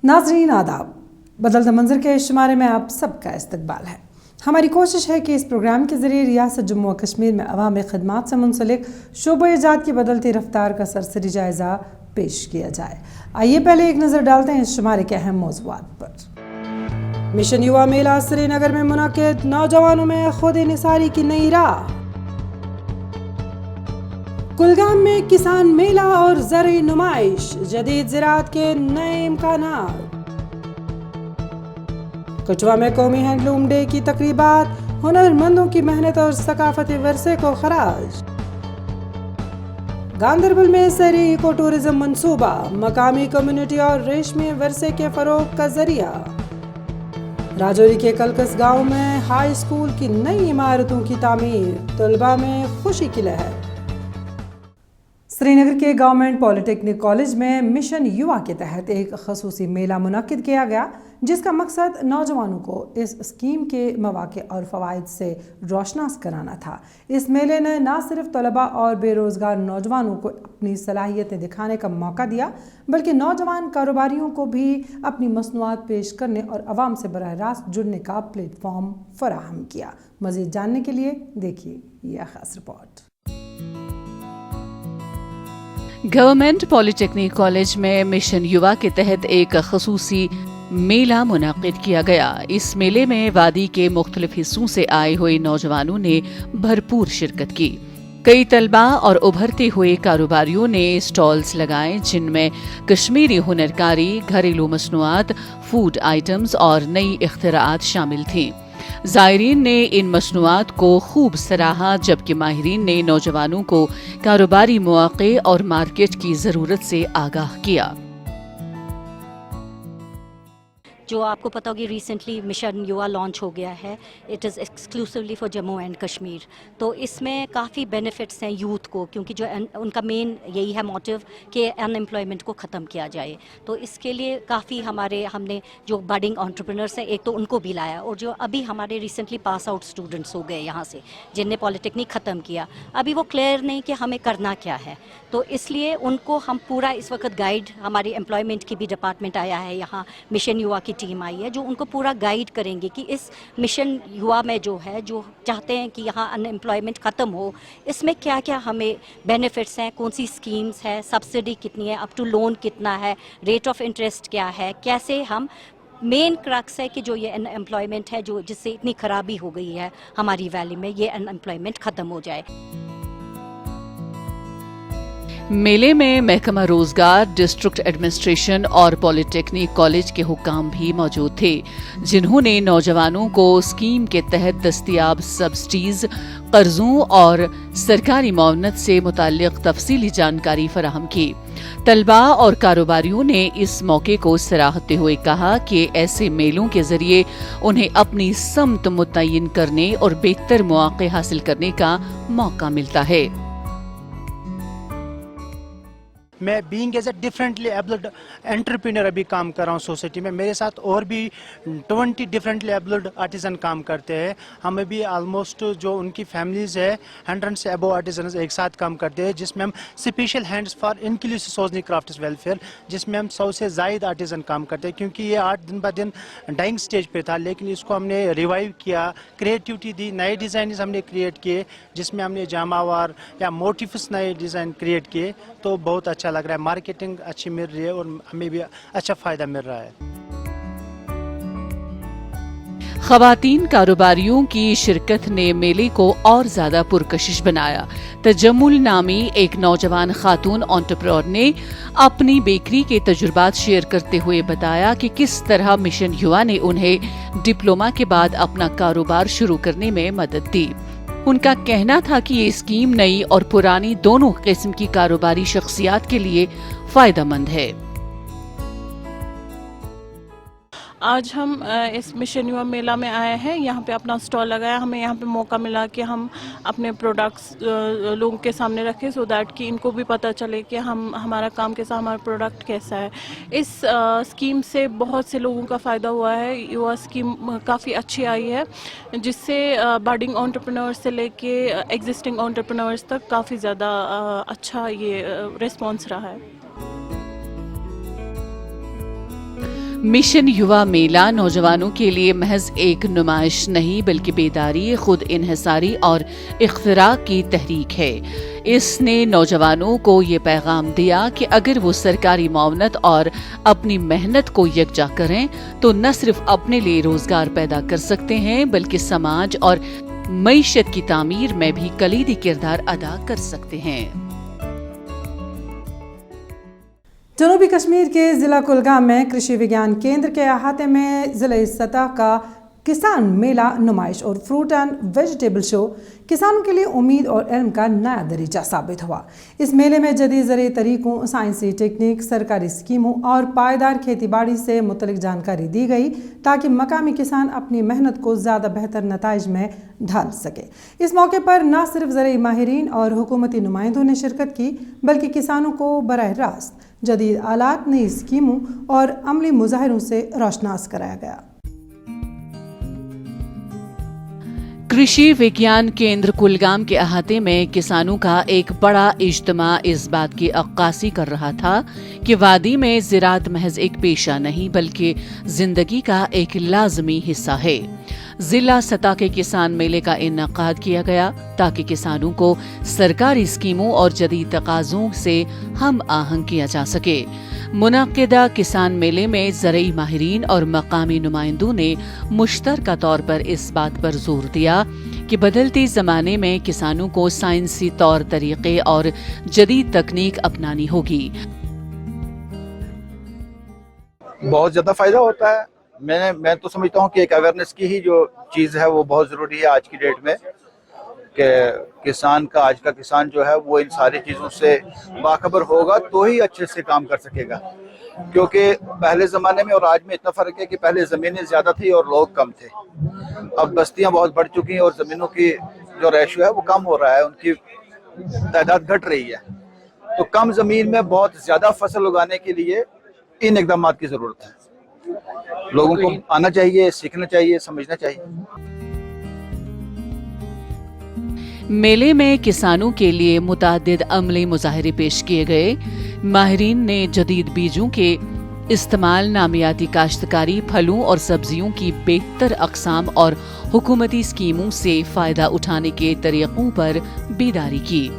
नाज़रीन आदाब, बदलते मंजर के शुमारे में आप सबका इस्तकबाल है। हमारी कोशिश है कि इस प्रोग्राम के ज़रिए रियासत जम्मू और कश्मीर में अवामी खदमात से मुंसलिक शोबे-ए-जात की बदलती रफ्तार का सरसरी जायज़ा पेश किया जाए। आइए पहले एक नज़र डालते हैं इस शुमारे के अहम मौज़ूआत पर। मिशन युवा मेला श्रीनगर में मुनक़िद, नौजवानों में खुद निसारी की नई राह। कुलगाम में किसान मेला और ज़रई नुमाइश, जदीद ज़राअत के नए इम्कानात। कठुआ में कौमी हैंडलूम डे की तकरीबात, हुनरमंदों की मेहनत और सकाफती वर्से को खराज। गांदरबल में शहरी इको टूरिज्म मंसूबा, मकामी कम्युनिटी और रेशमी वर्से के फरोग का जरिया। राजौरी के कलकस गांव में हाई स्कूल की नई इमारतों की तामीर, तलबा में खुशी की लहर। श्रीनगर के गवर्नमेंट पॉलिटेक्निक कॉलेज में मिशन युवा के तहत एक खसूसी मेला मुनक्किद किया गया, जिसका मकसद नौजवानों को इस स्कीम के मौक़े और फ़वाइद से रोशनास कराना था। इस मेले ने न सिर्फ तलबा और बेरोज़गार नौजवानों को अपनी सलाहियतें दिखाने का मौका दिया, बल्कि नौजवान कारोबारियों को भी अपनी मसनूआत पेश करने और आवाम से बराह रास्त जुड़ने का प्लेटफॉर्म फराहम किया। मज़ीद जानने के लिए देखिए यह खास रिपोर्ट। गवर्नमेंट पॉलिटेक्निक कॉलेज में मिशन युवा के तहत एक खसूसी मेला मुनाकिद किया गया। इस मेले में वादी के मुख्तलिफ हिस्सों से आए हुए नौजवानों ने भरपूर शिरकत की। कई तलबा और उभरते हुए कारोबारियों ने स्टॉल्स लगाए, जिनमें कश्मीरी हुनरकारी, घरेलू मसनूआत, फूड आइटम्स और नई इख्तिराआत शामिल थीं। ज़ायरीन ने इन मसनूआत को खूब सराहा, जबकि माहिरीन ने नौजवानों को कारोबारी मौक़े और मार्केट की ज़रूरत से आगाह किया। जो आपको पता होगी रिसेंटली मिशन युवा लॉन्च हो गया है, it is exclusively for Jammu and Kashmir. तो इसमें काफ़ी बेनिफिट्स हैं यूथ को, क्योंकि जो उनका मेन यही है मोटिव कि अनएम्प्लॉयमेंट को ख़त्म किया जाए। तो इसके लिए काफ़ी हमने जो बडिंग एंटरप्रेन्योर्स हैं, एक तो उनको भी लाया, और जो अभी हमारे रिसेंटली पास आउट स्टूडेंट्स हो गए यहाँ से, जिनने पॉलिटेक्निक ख़त्म किया, अभी वो क्लियर नहीं कि हमें करना क्या है। तो इसलिए उनको हम पूरा इस वक्त गाइड, हमारी एम्प्लॉयमेंट की भी डिपार्टमेंट आया है यहाँ, मिशन युवा की टीम आई है, जो उनको पूरा गाइड करेंगे कि इस मिशन युवा में जो है, जो चाहते हैं कि यहाँ अनएम्प्लॉयमेंट ख़त्म हो, इसमें क्या क्या हमें बेनिफिट्स हैं, कौन सी स्कीम्स है, सब्सिडी कितनी है, अप टू लोन कितना है, रेट ऑफ इंटरेस्ट क्या है, कैसे हम मेन क्रक्स है कि जो ये अनएम्प्लॉयमेंट है, जो जिससे इतनी खराबी हो गई है हमारी वैली में, ये अनएम्प्लॉयमेंट ख़त्म हो जाए। मेले में महकमा रोजगार, डिस्ट्रिक्ट एडमिनिस्ट्रेशन और पॉलिटेक्निक कॉलेज के हुक्काम भी मौजूद थे, जिन्होंने नौजवानों को स्कीम के तहत दस्तयाब सब्सिडीज, कर्जों और सरकारी मुआवनत से मुताल्लिक तफसीली जानकारी फराहम की। तलबा और कारोबारियों ने इस मौके को सराहते हुए कहा कि ऐसे मेलों के जरिए उन्हें अपनी समत मुतय्यन करने और बेहतर मौके हासिल करने का मौका मिलता है। मैं being as a differently abled entrepreneur अभी काम कर रहा हूँ सोसाइटी में। मेरे साथ और भी 20 डिफरेंटली एबल्ड आर्टिसन काम करते हैं। हमें भी ऑलमोस्ट जो उनकी फैमिलीज है 100 से अबव आर्टिसन एक साथ काम करते हैं, जिसमें हम special hands for inclusive सोजनी crafts welfare, जिसमें हम 100 से ज़ायद आर्टिसन काम करते हैं, क्योंकि ये आर्ट दिन ब दिन डाइंग स्टेज पे था, लेकिन इसको हमने रिवाइव किया, क्रिएटिविटी दी, नए डिज़ाइन हमने क्रिएट किए, जिसमें हमने जामावार या मोटिफ्स नए डिज़ाइन क्रिएट किए। तो बहुत अच्छा लग रहा है, मार्केटिंग अच्छी मिल रही है और हमें भी अच्छा फायदा मिल रहा है। ख़वातीन कारोबारियों की शिरकत ने मेले को और ज्यादा पुरकशिश बनाया। तजम्मुल नामी एक नौजवान खातून एंटरप्रेन्योर ने अपनी बेकरी के तजुर्बात शेयर करते हुए बताया कि किस तरह मिशन युवा ने उन्हें डिप्लोमा के बाद अपना कारोबार शुरू करने में मदद दी। उनका कहना था कि ये स्कीम नई और पुरानी दोनों किस्म की कारोबारी शख्सियात के लिए फायदेमंद है। आज हम इस मिशन युवा मेला में आए हैं, यहाँ पे अपना स्टॉल लगाया। हमें यहाँ पे मौका मिला कि हम अपने प्रोडक्ट्स लोगों के सामने रखें, सो दैट कि इनको भी पता चले कि हमारा काम कैसा, हमारा प्रोडक्ट कैसा है। इस स्कीम से बहुत से लोगों का फ़ायदा हुआ है। युवा स्कीम काफ़ी अच्छी आई है, जिससे बडिंग एंटरप्रेन्योर्स से लेके एग्जिस्टिंग एंटरप्रेन्योर्स तक काफ़ी ज़्यादा अच्छा ये रिस्पॉन्स रहा है। मिशन युवा मेला नौजवानों के लिए महज एक नुमाइश नहीं बल्कि बेदारी, खुद इन्हिसारी और इख्तिरा की तहरीक है। इसने नौजवानों को ये पैगाम दिया कि अगर वो सरकारी मुआवनत और अपनी मेहनत को यकजा करें तो न सिर्फ अपने लिए रोजगार पैदा कर सकते हैं बल्कि समाज और मईशत की तामीर में भी कलीदी किरदार अदा कर सकते हैं। जनूबी कश्मीर के ज़िला कुलगाम में कृषि विज्ञान केंद्र के अहाते में ज़िला सतह का किसान मेला नुमाइश और फ्रूट एंड वेजिटेबल शो किसानों के लिए उम्मीद और इल्म का नया दरीचा साबित हुआ। इस मेले में जदीद ज़रिए तरीक़ों, साइंसी टेक्निक, सरकारी स्कीमों और पायदार खेती बाड़ी से मुतल्लिक़ जानकारी दी गई ताकि मकामी किसान अपनी मेहनत को ज़्यादा बेहतर नताइज में ढाल सके। इस मौके पर न सिर्फ ज़रूरी माहिरीन और हुकूमती नुमाइंदों ने शिरकत की बल्कि किसानों को बराह रास्त जदीद आलात, नई स्कीमों और अमली मुजाहिरों से रोशनास कराया गया। कृषि विज्ञान केंद्र कुलगाम के अहाते में किसानों का एक बड़ा इज्तिमा इस बात की अक्कासी कर रहा था कि वादी में ज़राअत महज एक पेशा नहीं बल्कि जिंदगी का एक लाजमी हिस्सा है। जिला सतह के किसान मेले का इन्नेकाद किया गया ताकि किसानों को सरकारी स्कीमों और जदीद तकाज़ों से हम आहंग किया जा सके। मुनाकिदा किसान मेले में ज़रई माहिरीन और मकामी नुमाइंदों ने मुश्तरका तौर पर इस बात पर जोर दिया कि बदलते ज़माने में किसानों को साइंसी तौर तरीक़े और जदीद तकनीक अपनानी होगी। बहुत ज़्यादा फ़ायदा होता है। मैं तो समझता हूँ कि एक अवेयरनेस की ही जो चीज़ है वो बहुत ज़रूरी है आज की डेट में, कि आज का किसान जो है वो इन सारी चीज़ों से बाखबर होगा तो ही अच्छे से काम कर सकेगा। क्योंकि पहले ज़माने में और आज में इतना फ़र्क है कि पहले ज़मीनें ज़्यादा थी और लोग कम थे। अब बस्तियाँ बहुत बढ़ चुकी हैं और ज़मीनों की जो रेशियो है वो कम हो रहा है, उनकी तादाद घट रही है। तो कम ज़मीन में बहुत ज़्यादा फसल उगाने के लिए इन इक़दाम की ज़रूरत है। लोगों को आना चाहिए, सीखना चाहिए, समझना चाहिए। मेले में किसानों के लिए मुतादिद अमली मुजाहिरे पेश किए गए। माहिरीन ने जदीद बीजों के इस्तेमाल, नामियाती काश्तकारी, फलों और सब्जियों की बेहतर अक़साम और हुकूमती स्कीमों से फ़ायदा उठाने के तरीक़ों पर बेदारी की।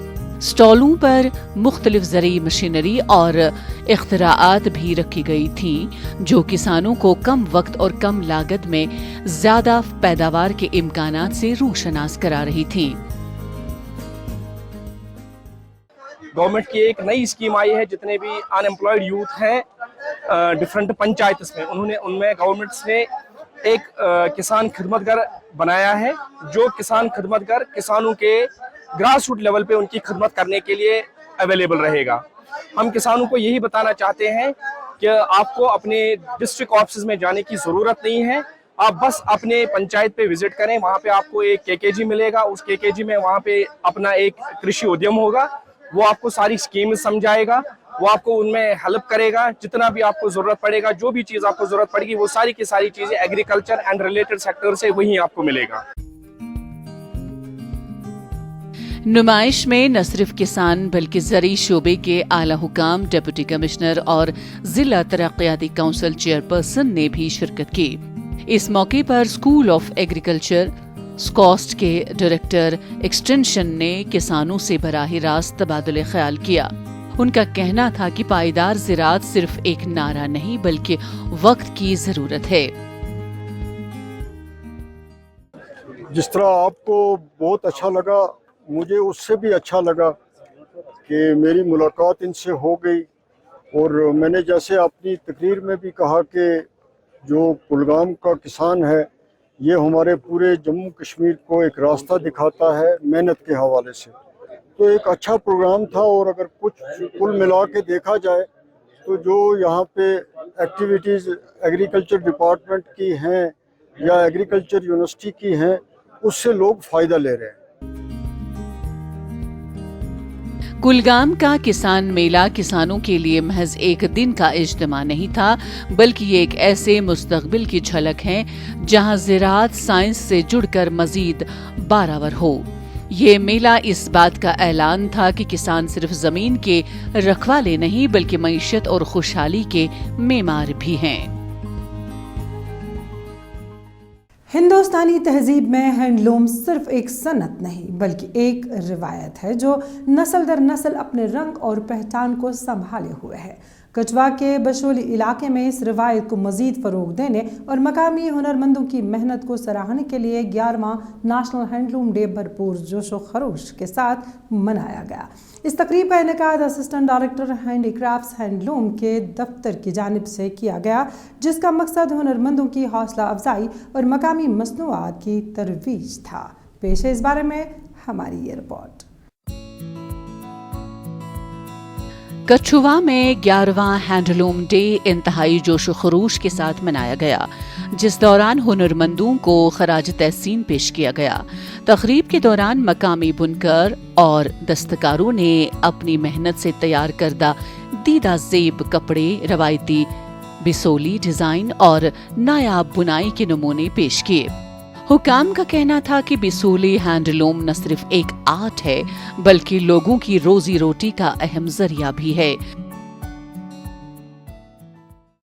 स्टॉलों पर मुख्तलिफ ज़रई मशीनरी और इख्तिराआत भी रखी गई थीं जो किसानों को कम वक्त और कम लागत में ज़्यादा पैदावार के इम्कानात से रूशनास करा रही थीं। गवर्नमेंट की एक नई स्कीम आई है, जितने भी अनएम्प्लॉयड यूथ हैं डिफरेंट पंचायत में, उनमें गवर्नमेंट ने एक किसान खिदमतगर बनाया है, जो किसान खिदमतगर किसानों के ग्रास रूट लेवल पे उनकी खिदमत करने के लिए अवेलेबल रहेगा। हम किसानों को यही बताना चाहते हैं कि आपको अपने डिस्ट्रिक्ट ऑफिस में जाने की ज़रूरत नहीं है, आप बस अपने पंचायत पे विजिट करें। वहाँ पे आपको एक केकेजी मिलेगा, उस केकेजी में वहाँ पे अपना एक कृषि उद्यम होगा, वो आपको सारी स्कीम समझाएगा, वो आपको उनमें हेल्प करेगा। जितना भी आपको ज़रूरत पड़ेगा, जो भी चीज़ आपको ज़रूरत पड़ेगी, वो सारी की सारी चीज़ें एग्रीकल्चर एंड रिलेटेड सेक्टर से वहीं आपको मिलेगा। नुमाइश में न सिर्फ किसान बल्कि ज़रई शोबे के आला हुकाम, डिप्टी कमिश्नर और जिला तरक्याती काउंसिल चेयरपर्सन ने भी शिरकत की। इस मौके पर स्कूल ऑफ एग्रीकल्चर स्कॉस्ट के डायरेक्टर एक्सटेंशन ने किसानों से बराह रास्त तबादुल ख्याल किया। उनका कहना था कि पायदार ज़राअत सिर्फ एक नारा नहीं बल्कि वक्त की ज़रूरत है। जिस तरह आपको बहुत अच्छा लगा, मुझे उससे भी अच्छा लगा कि मेरी मुलाकात इनसे हो गई। और मैंने जैसे अपनी तकरीर में भी कहा कि जो कुलगाम का किसान है ये हमारे पूरे जम्मू कश्मीर को एक रास्ता दिखाता है मेहनत के हवाले से। तो एक अच्छा प्रोग्राम था। और अगर कुछ कुल मिला के देखा जाए तो जो यहाँ पे एक्टिविटीज़ एग्रीकल्चर डिपार्टमेंट की हैं या एग्रीकल्चर यूनिवर्सिटी की हैं, उससे लोग फ़ायदा ले रहे हैं। कुलगाम का किसान मेला किसानों के लिए महज एक दिन का इज्तिमा नहीं था बल्कि ये एक ऐसे मुस्तकबिल की झलक है जहां ज़राअत साइंस से जुड़कर मजीद बारावर हो। ये मेला इस बात का ऐलान था कि किसान सिर्फ जमीन के रखवाले नहीं बल्कि मईशत और खुशहाली के मेमार भी हैं। हिंदुस्तानी तहजीब में हैंडलूम सिर्फ एक सनत नहीं बल्कि एक रिवायत है जो नस्ल दर नस्ल अपने रंग और पहचान को संभाले हुए है। कठुआ के बशोली इलाके में इस रिवायत को मज़ीद फ़रोग़ देने और मकामी हुनरमंदों की मेहनत को सराहने के लिए 11वां नेशनल हैंडलूम डे भरपूर जोश व खरोश के साथ मनाया गया। इस तकरीब का इनेकाद असिस्टेंट डायरेक्टर हैंडीक्राफ्ट्स हैंडलूम के दफ्तर की जानिब से किया गया, जिसका मकसद हुनरमंदों की हौसला अफजाई और मकामी मसनूआत की तरवीज था। पेश है इस बारे में हमारी ये रिपोर्ट। कठुआ में 11वां हैंडलूम डे इंतहाई जोश व खरोश के साथ मनाया गया, जिस दौरान हुनरमंदों को खराज तहसीन पेश किया गया। तकरीब के दौरान मकामी बुनकर और दस्तकारों ने अपनी मेहनत से तैयार करदा दीदा जेब कपड़े, रवायती बिसोली डिजाइन और नायाब बुनाई के नमूने पेश किए। हुकाम का कहना था कि बिसोली हैंडलूम न सिर्फ एक आर्ट है बल्कि लोगों की रोजी रोटी का अहम जरिया भी है।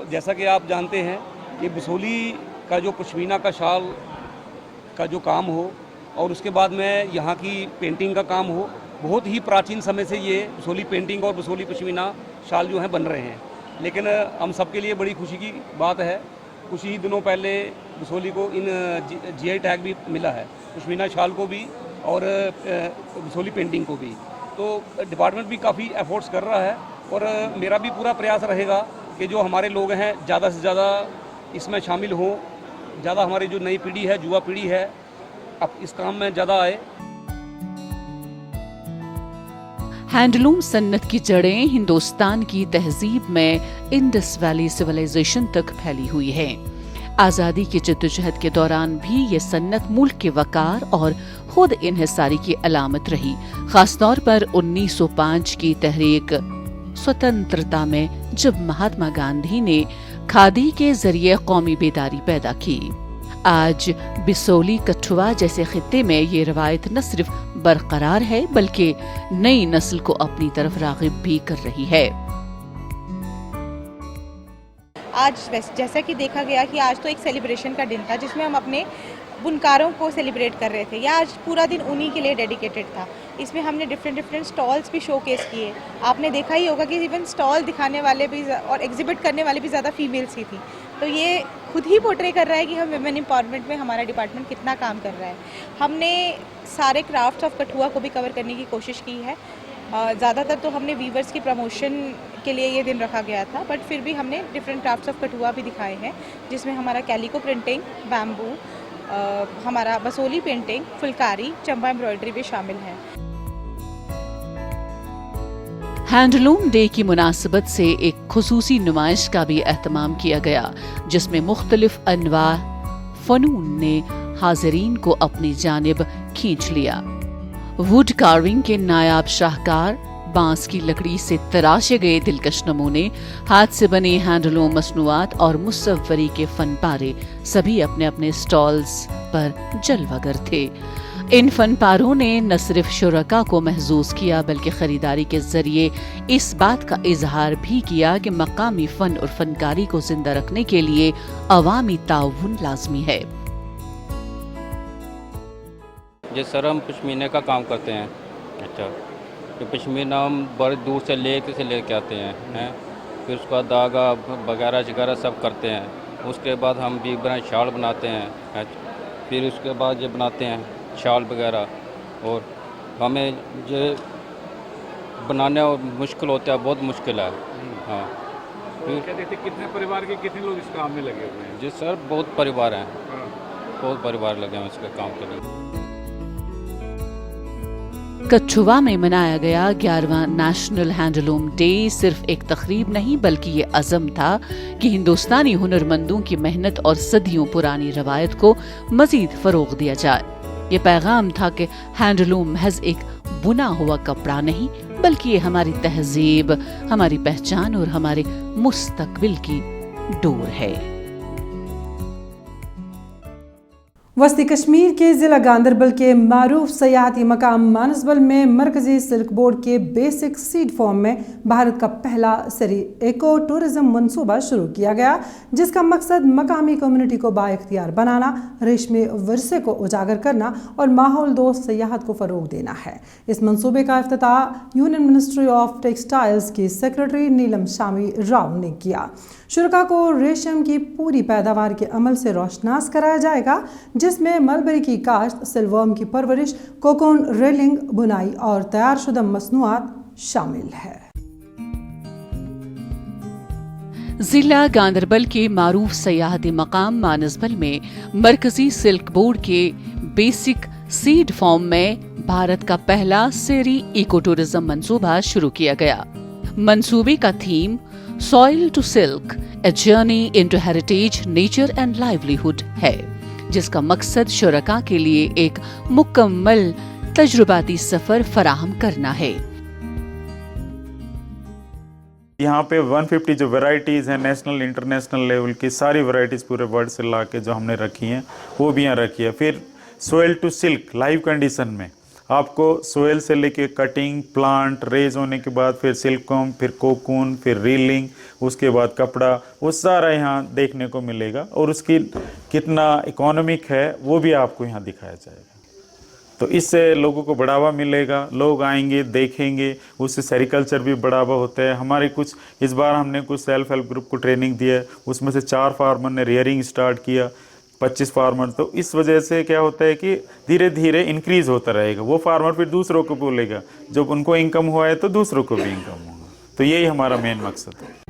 जैसा कि आप जानते हैं कि बिसोली का जो पश्मीना का शाल का जो काम हो और उसके बाद में यहाँ की पेंटिंग का काम हो, बहुत ही प्राचीन समय से ये बिसोली पेंटिंग और बिसोली पश्मीना शाल जो हैं बन रहे हैं। लेकिन हम सबके लिए बड़ी खुशी की बात है, कुछ ही दिनों पहले बिसोली को इन जीआई टैग भी मिला है, पश्मीना शाल को भी और बिसोली पेंटिंग को भी। तो डिपार्टमेंट भी काफ़ी एफर्ट्स कर रहा है और मेरा भी पूरा प्रयास रहेगा कि जो हमारे लोग हैं ज़्यादा से ज़्यादा इसमें शामिल हों, ज़्यादा हमारी जो नई पीढ़ी है, युवा पीढ़ी है, अब इस काम में ज़्यादा आए। हैंडलूम सन्नत की जड़ें हिंदुस्तान की तहजीब में इंडस वैली सिविलाइजेशन तक फैली हुई है। आज़ादी की जद्दोजहद के दौरान भी ये सन्नत मुल्क के वकार और खुद इन्हिसारी की अलामत रही, खासतौर पर 1905 की तहरीक स्वतंत्रता में जब महात्मा गांधी ने खादी के जरिए कौमी बेदारी पैदा की। आज बिसोली कठुआ जैसे खित्ते में ये रवायत न सिर्फ बरकरार है बल्कि नई नस्ल को अपनी तरफ राग़िब भी कर रही है। आज जैसा कि देखा गया कि आज तो एक सेलिब्रेशन का दिन था जिसमें हम अपने बुनकारों को सेलिब्रेट कर रहे थे। यह आज पूरा दिन उन्हीं के लिए डेडिकेटेड था। इसमें हमने डिफरेंट स्टॉल्स भी शोकेस किए। आपने देखा ही होगा कि इवन स्टॉल दिखाने वाले भी और एग्जिबिट करने वाले भी ज़्यादा फीमेल्स ही थी। तो ये खुद ही पोर्ट्रे कर रहा है कि हम वुमेन एम्पावरमेंट में हमारा डिपार्टमेंट कितना काम कर रहा है। हमने सारे क्राफ्ट्स ऑफ कठुआ को भी कवर करने की कोशिश की है। ज़्यादातर तो हमने वीवर्स की प्रमोशन के लिए ये दिन रखा गया था, बट फिर भी हमने डिफरेंट क्राफ्ट्स ऑफ कठुआ भी दिखाए हैं, जिसमें हमारा कैलिको प्रिंटिंग, बैम्बू, हमारा बसोली पेंटिंग, फुलकारी, चंबा एम्ब्रॉयडरी भी शामिल है। हैंडलूम डे की मुनासिबत से एक खुसूसी नुमाइश का भी एहतमाम किया गया, जिसमें मुख्तलिफ अनवा फनून ने हाज़रीन को अपनी जानिब खींच लिया। वुड कार्विंग के नायाब शाहकार, बांस की लकड़ी से तराशे गए दिलकश नमूने, हाथ से बने हैंडलूम मसनूआत और मुसव्वरी के फन पारे सभी अपने अपने स्टॉल्स पर जलवागर थे। इन फन पारों ने न सिर्फ शुरका को महजूज किया बल्कि खरीदारी के जरिए इस बात का इजहार भी किया कि मकामी फन और फनकारी को जिंदा रखने के लिए अवामी ताउन लाजमी है। जिस सर हम पश्मीने का काम करते हैं, अच्छा, तो पश्मीना हम बड़े दूर से लेके आते हैं, फिर उसका धागा वगैरह सब करते हैं। उसके बाद हम भी शाल बनाते हैं, फिर उसके बाद ये बनाते हैं शाल वगैरह, और हमें ये बनाने और मुश्किल होता है, बहुत मुश्किल है। हाँ, फिर कहते थे कितने परिवार के कितने लोग इस काम में लगे हुए हैं? जी सर, बहुत परिवार हैं, बहुत परिवार लगे हैं इसके काम के लिए। कठुआ में मनाया गया 11वां नेशनल हैंडलूम डे सिर्फ एक तकरीब नहीं बल्कि ये अज़म था कि हिंदुस्तानी हुनरमंदों की मेहनत और सदियों पुरानी रवायत को मजीद फरोग दिया जाए। ये पैगाम था कि हैंडलूम महज एक बुना हुआ कपड़ा नहीं बल्कि ये हमारी तहजीब, हमारी पहचान और हमारे मुस्तकबिल की डोर है। वस्ती कश्मीर के ज़िला गांदरबल के मारूफ सयाहती मकाम मानसबल में मरकजी सिल्क बोर्ड के बेसिक सीड फॉर्म में भारत का पहला सरी इको टूरिज्म मंसूबा शुरू किया गया, जिसका मकसद मकामी कम्युनिटी को बाइख्तियार बनाना, रेशमी विरसे को उजागर करना और माहौल दोस्त सयाहत को फ़रोग देना है। इस मंसूबे का इफ्तिताह यूनियन मिनिस्ट्री ऑफ टेक्सटाइल्स की सेक्रेटरी नीलम शामी राव ने किया। शुरका को रेशम की पूरी पैदावार के अमल से रोशनास कराया जाएगा, जिसमें मलबरी की काश्त, सिल्कवर्म की परवरिश, कोकोन रेलिंग, बुनाई और तैयारशुदा मसनूआत शामिल है। जिला गांदरबल के मारूफ सयाहती मकाम मानसबल में मरकजी सिल्क बोर्ड के बेसिक सीड फॉर्म में भारत का पहला सेरी इको टूरिज्म मंसूबा शुरू किया गया। मंसूबे का theme soil to silk, a journey into heritage, nature and livelihood है, जिसका मकसद शुरका के लिए एक मुकम्मल तजुर्बाती सफर फराहम करना है। यहाँ पे 150 जो वैरायटीज़ हैं नेशनल इंटरनेशनल लेवल की सारी वैरायटीज़ पूरे वर्ल्ड से ला के जो हमने रखी हैं वो भी यहाँ रखी है। फिर soil to silk live condition में आपको सोयल से लेके कटिंग, प्लांट रेज होने के बाद फिर सिल्कवर्म, फिर कोकून, फिर रीलिंग, उसके बाद कपड़ा, वो सारा यहाँ देखने को मिलेगा और उसकी कितना इकोनॉमिक है वो भी आपको यहाँ दिखाया जाएगा। तो इससे लोगों को बढ़ावा मिलेगा, लोग आएंगे देखेंगे, उससे सेरिकल्चर भी बढ़ावा होता है। हमारे कुछ इस बार हमने कुछ सेल्फ हेल्प ग्रुप को ट्रेनिंग दिया, उसमें से 4 फार्मर ने रियरिंग स्टार्ट किया, 25 फार्मर। तो इस वजह से क्या होता है कि धीरे धीरे इंक्रीज होता रहेगा। वो फार्मर फिर दूसरों को बोलेगा, जब उनको इनकम हुआ है तो दूसरों को भी इनकम होगा। तो यही हमारा मेन मकसद है।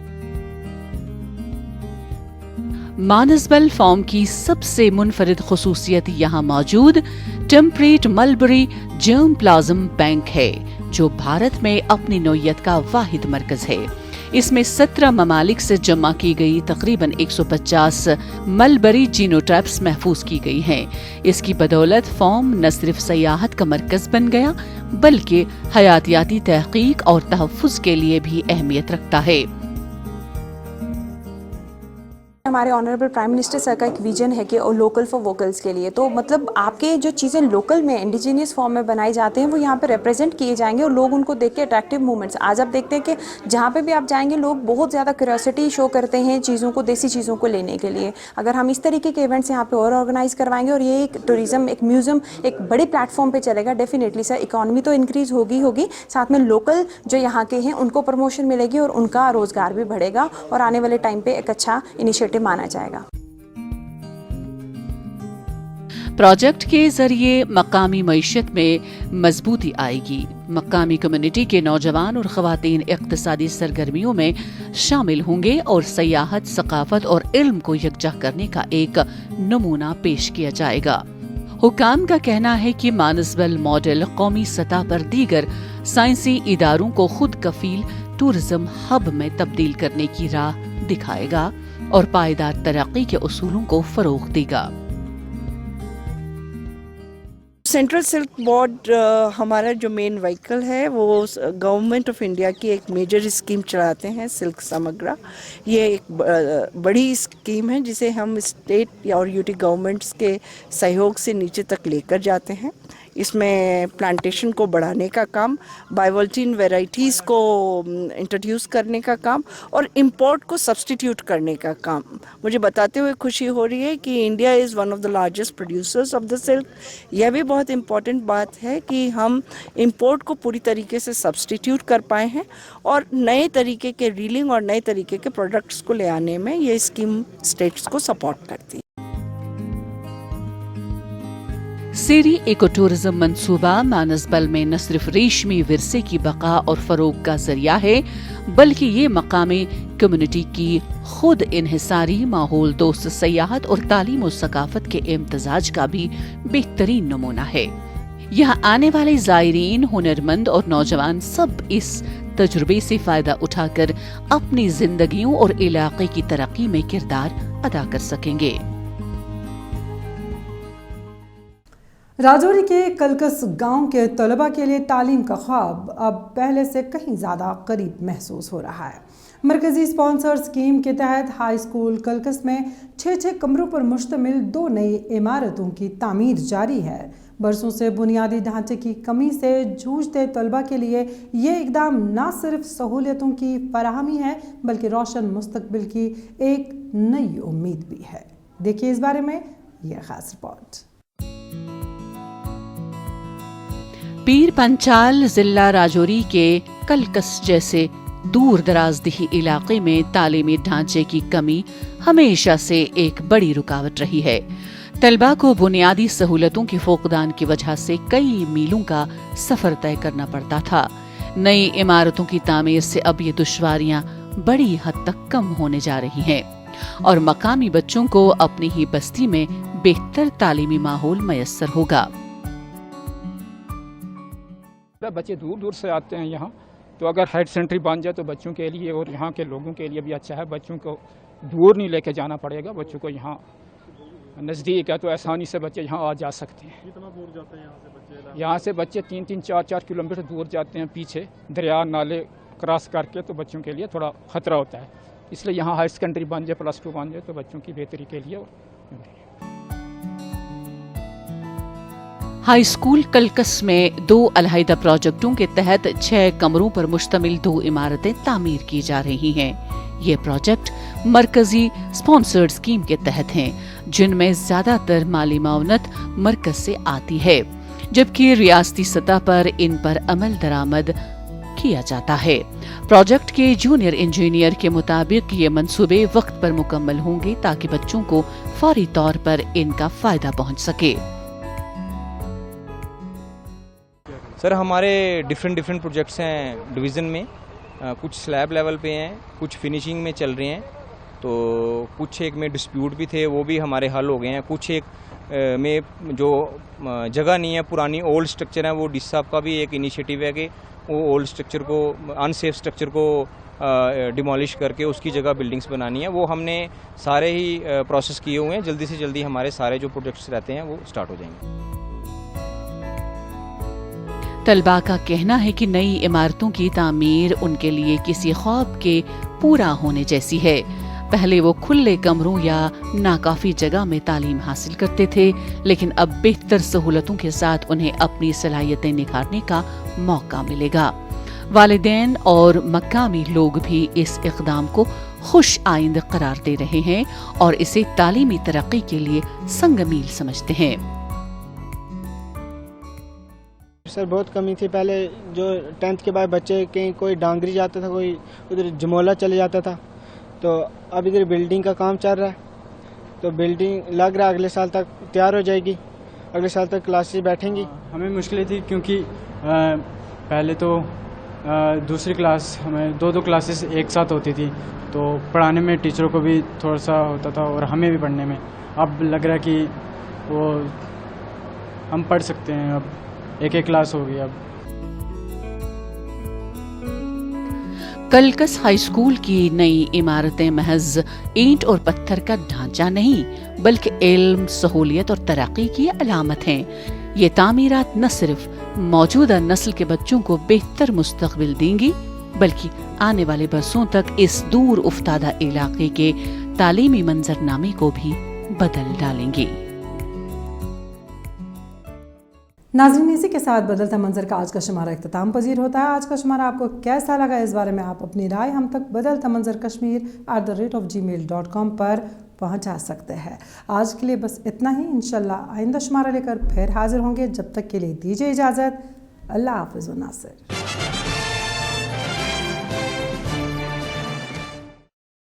मानसबल फार्म की सबसे मुनफरिद खुसूसियत यहाँ मौजूद temperate mulberry germ plasm bank है, जो भारत में अपनी नौयत का वाहिद मरकज है। इसमें 17 ममालिक से जमा की गई तकरीबन 150 मलबरी जीनोटाइप्स महफूज की गई हैं। इसकी बदौलत फार्म न सिर्फ सयाहत का मरकज बन गया, बल्कि हयातियाती तहकीक और तहफ़्फ़ुज़ के लिए भी अहमियत रखता है। हमारे ऑनरेबल प्राइम मिनिस्टर सर का एक विजन है कि लोकल फॉर वोकल्स के लिए, तो मतलब आपके जो चीज़ें लोकल में इंडिजीनियस फॉर्म में बनाई जाते हैं वो यहाँ पे रिप्रेजेंट किए जाएंगे और लोग उनको देख के अट्रैक्टिव मूवमेंट्स। आज आप देखते हैं कि जहाँ पे भी आप जाएंगे लोग बहुत ज़्यादा क्यूरियोसिटी शो करते हैं चीज़ों को, देसी चीज़ों को लेने के लिए। अगर हम इस तरीके के इवेंट्स यहाँ पे और ऑर्गेनाइज करवाएंगे और ये एक टूरिज़्म, एक म्यूज़ियम एक बड़े प्लेटफॉर्म पर चलेगा, डेफिनेटली सर इकॉनमी तो इंक्रीज़ होगी, साथ में लोकल जो यहाँ के हैं उनको प्रमोशन मिलेगी और उनका रोज़गार भी बढ़ेगा और आने वाले टाइम पर एक अच्छा इनिशिएटिव माना जाएगा। प्रोजेक्ट के जरिए मकामी मईशत में मजबूती आएगी। मकामी कम्युनिटी के नौजवान और ख़वातीन इक़्तिसादी सरगर्मियों में शामिल होंगे और सयाहत, सकाफत और इल्म को यकजा करने का एक नमूना पेश किया जाएगा। हुकाम का कहना है कि मानसबल मॉडल कौमी सतह पर दीगर साइंसी इदारों को खुद कफील टूरिज्म हब में तब्दील करने की राह दिखाएगा और पायदार तरक्की के उसूलों को फ़रोग़ देगा। सेंट्रल सिल्क बोर्ड हमारा जो मेन व्हीकल है वो गवर्नमेंट ऑफ इंडिया की एक मेजर स्कीम चलाते हैं, सिल्क समग्रा। ये एक बड़ी स्कीम है जिसे हम स्टेट और यूटी गवर्नमेंट्स के सहयोग से नीचे तक लेकर जाते हैं। इसमें प्लांटेशन को बढ़ाने का काम, बायोवल्टीन वैरायटीज़ को इंट्रोड्यूस करने का काम और इंपोर्ट को सब्स्टिट्यूट करने का काम। मुझे बताते हुए खुशी हो रही है कि India is one of the largest producers of the silk. यह भी बहुत इम्पॉर्टेंट बात है कि हम इंपोर्ट को पूरी तरीके से सब्स्टिट्यूट कर पाए हैं और नए तरीके के रीलिंग और नए तरीके के प्रोडक्ट्स को ले आने में ये स्कीम स्टेट्स को सपोर्ट करती है। सेरी इको टूरिज्म मंसूबा मानसबल में न सिर्फ रेशमी विरसे की बका और फरोग का जरिया है, बल्कि ये मकामी कम्युनिटी की खुद इन्हिसारी, माहौल दोस्त सयाहत और तालीम और सकाफत के इम्तजाज का भी बेहतरीन नमूना है। यहाँ आने वाले ज़ायरीन, हुनरमंद और नौजवान सब इस तजुर्बे से फ़ायदा उठाकर अपनी जिंदगियों और इलाके की तरक्की में किरदार अदा कर सकेंगे। راجوری کے کلکس گاؤں کے طلباء کے لیے تعلیم کا خواب اب پہلے سے کہیں زیادہ قریب محسوس ہو رہا ہے۔ مرکزی اسپانسر اسکیم کے تحت ہائی اسکول کلکس میں 6 کمروں پر مشتمل 2 نئی عمارتوں کی تعمیر جاری ہے۔ برسوں سے بنیادی ڈھانچے کی کمی سے جوجھتے طلباء کے لیے یہ اقدام نہ صرف سہولتوں کی فراہمی ہے بلکہ روشن مستقبل کی ایک نئی امید بھی ہے۔ دیکھیے اس بارے میں یہ خاص رپورٹ۔ پیر پنچال ضلع راجوری کے کلکس جیسے دور دراز دیہی علاقے میں تعلیمی ڈھانچے کی کمی ہمیشہ سے ایک بڑی رکاوٹ رہی ہے۔ طلباء کو بنیادی سہولتوں کی فقدان کی وجہ سے کئی میلوں کا سفر طے کرنا پڑتا تھا۔ نئی عمارتوں کی تعمیر سے اب یہ دشواریاں بڑی حد تک کم ہونے جا رہی ہیں اور مقامی بچوں کو اپنی ہی بستی میں بہتر تعلیمی ماحول میسر ہوگا۔ بچے دور دور سے آتے ہیں یہاں، تو اگر ہیڈ سینٹر بن جائے تو بچوں کے لیے اور یہاں کے لوگوں کے لیے بھی اچھا ہے۔ بچوں کو دور نہیں لے کے جانا پڑے گا، بچوں کو یہاں نزدیک ہے تو آسانی سے بچے یہاں آ جا سکتے ہیں۔ کتنا دور جاتے ہیں یہاں سے بچے؟ یہاں سے بچے 3-3 4-4 کلومیٹر دور جاتے ہیں، پیچھے دریا نالے کراس کر کے، تو بچوں کے لیے تھوڑا خطرہ ہوتا ہے۔ اس لیے یہاں ہائر سیکنڈری بن جائے، +2 بن جائے تو بچوں کی بہتری کے لیے۔ ہائی اسکول کلکس میں 2 علیحدہ پروجیکٹوں کے تحت 6 کمروں پر مشتمل 2 عمارتیں تعمیر کی جا رہی ہیں۔ یہ پروجیکٹ مرکزی اسپانسرڈ اسکیم کے تحت ہیں، جن میں زیادہ تر مالی معاونت مرکز سے آتی ہے، جبکہ ریاستی سطح پر ان پر عمل درآمد کیا جاتا ہے۔ پروجیکٹ کے جونیئر انجینئر کے مطابق یہ منصوبے وقت پر مکمل ہوں گے تاکہ بچوں کو فوری طور پر ان کا فائدہ پہنچ سکے۔ سر ہمارے ڈیفرنٹ پروجیکٹس ہیں ڈویژن میں، کچھ سلیب لیول پہ ہیں، کچھ فنیشنگ میں چل رہے ہیں، تو کچھ ایک میں ڈسپیوٹ بھی تھے وہ بھی ہمارے حل ہو گئے ہیں۔ کچھ ایک میں جو جگہ نہیں ہے، پرانی اولڈ اسٹرکچر ہے، وہ ڈی صاحب کا بھی ایک انیشیٹو ہے کہ وہ اولڈ اسٹرکچر کو، ان سیف اسٹرکچر کو ڈیمالش کر کے اس کی جگہ بلڈنگس بنانی ہے۔ وہ ہم نے سارے ہی پروسیس کیے ہوئے ہیں، جلدی سے جلدی ہمارے سارے جو پروجیکٹس رہتے ہیں وہ سٹارٹ ہو جائیں گے۔ طلباء کا کہنا ہے کہ نئی عمارتوں کی تعمیر ان کے لیے کسی خواب کے پورا ہونے جیسی ہے۔ پہلے وہ کھلے کمروں یا ناکافی جگہ میں تعلیم حاصل کرتے تھے، لیکن اب بہتر سہولتوں کے ساتھ انہیں اپنی صلاحیتیں نکھارنے کا موقع ملے گا۔ والدین اور مقامی لوگ بھی اس اقدام کو خوش آئند قرار دے رہے ہیں اور اسے تعلیمی ترقی کے لیے سنگ میل سمجھتے ہیں۔ سر بہت کمی تھی، پہلے جو 10th کے بعد بچے کہیں کوئی ڈانگری جاتا تھا، کوئی ادھر جمولا چلے جاتا تھا، تو اب ادھر بلڈنگ کا کام چل رہا ہے، تو بلڈنگ لگ رہا ہے اگلے سال تک تیار ہو جائے گی، اگلے سال تک کلاسز بیٹھیں گی۔ ہمیں مشکلیں تھی کیونکہ پہلے تو دوسری کلاس ہمیں 2 کلاسز ایک ساتھ ہوتی تھی، تو پڑھانے میں ٹیچروں کو بھی تھوڑا سا ہوتا تھا اور ہمیں بھی پڑھنے میں۔ اب لگ رہا ہے کہ وہ ہم پڑھ سکتے ہیں، اب ایک کلاس ہو گئی۔ اب کلکس ہائی اسکول کی نئی عمارتیں محض اینٹ اور پتھر کا ڈھانچہ نہیں بلکہ علم، سہولیت اور ترقی کی علامت ہیں۔ یہ تعمیرات نہ صرف موجودہ نسل کے بچوں کو بہتر مستقبل دیں گی بلکہ آنے والے برسوں تک اس دور افتادہ علاقے کے تعلیمی منظرنامے کو بھی بدل ڈالیں گی۔ ناظرین، اسی کے ساتھ بدلتا منظر کا آج کا شمارہ اختتام پذیر ہوتا ہے۔ آج کا شمارہ آپ کو کیسا لگا، اس بارے میں آپ اپنی رائے ہم تک بدلتا منظر kashmir@gmail.com پر پہنچا سکتے ہیں۔ آج کے لیے بس اتنا ہی، انشاءاللہ آئندہ شمارہ لے کر پھر حاضر ہوں گے۔ جب تک کے لیے دیجیے اجازت، اللہ حافظ و ناصر۔